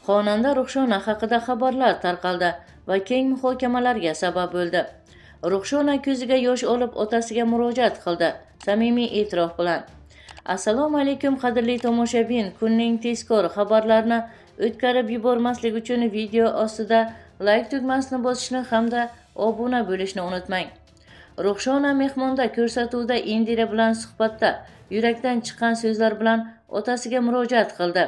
Xonanda Ruxshona haqida xabarlar tarqaldi va keng muhokamalarga sabab bo'ldi. Ruxshona ko'ziga yosh olib otasiga murojaat qildi, samimiy e'tirof bilan. Assalomu alaykum qadrli tomoshabin, kunning tezkor xabarlarini o'tkazib yubormaslik uchun video ostida like tugmasini bosishni hamda obuna bo'lishni unutmang. Ruxshona mehmonda ko'rsatuvda Indira bilan suhbatda yurakdan chiqqan so'zlar bilan otasiga murojaat qildi.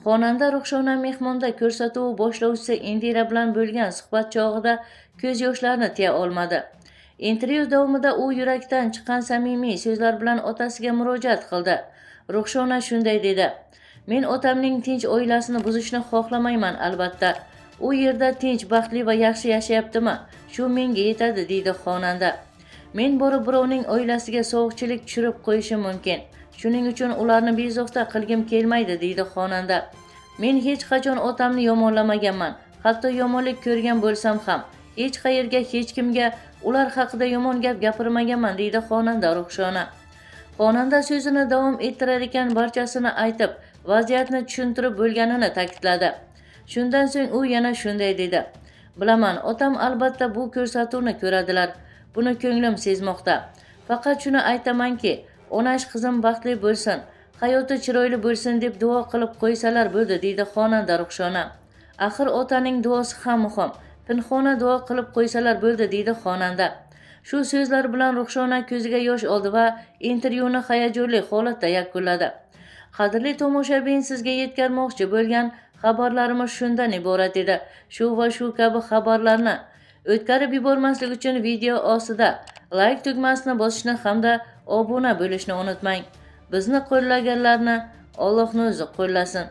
Xonanda Ruxshona mehmonda ko'rsatuv boshlovchisi Indira bilan bo'lgan suhbat chog'ida ko'z yoshlarini tiya olmadi. Intervyu davomida u yurakdan chiqqan samimiy so'zlar bilan otasiga murojaat qildi. Ruxshona shunday dedi: "Men otamning tinch oilasini buzishni xohlamayman albatta. U yerda tinch, baxtli va yaxshi yashayaptimi? Shu menga yetadi", deydi xonanda. "Men borib birovning oilasiga sovuqchilik tushirib qo'yishim mumkin. Shuning uchun ularni bezovta qilgim kelmaydi", deydi xonanda. "Men hech qachon otamni yomonlamaganman. Hatto yomonlik ko'rgan bo'lsam ham hech qayerga, hech kimga ular haqida yomon gap gapirmaganman", deydi xonanda Ruxshona. Xonanda so'zini davom ettirar ekan, barchasini aytib, vaziyatni tushuntirib bo'lganini ta'kidladi. Shundan so'ng u yana shunday dedi: "Bilaman, otam albatta bu ko'rsatuvni ko'radilar. Buni ko'nglim sezmoqda. Faqat shuni aytamanki, onash qizim baxtli bo'lsin, hayoti chiroyli bo'lsin deb duo qilib qo'ysalar bo'ldi", deydi xonanda Ruxshona. "Axir otaning duosi ham muhim. Pinhona duo qilib qo'ysalar bo'ldi", deydi xonanda. Shu so'zlar bilan Ruxshona ko'ziga yosh oldi va intervyuni hayajonli holatda yakunladi. Qadrli tomoshabin, sizga yetkazmoqchi bo'lgan xabarlarimiz shundan iborat edi. Shu va shu kabi xabarlarni o'tkazib yubormaslik uchun video ostida like tugmasini bosishni hamda obuna bo'lishni unutmang. Bizni qo'llaganlarni Allohning o'zi qo'llasin.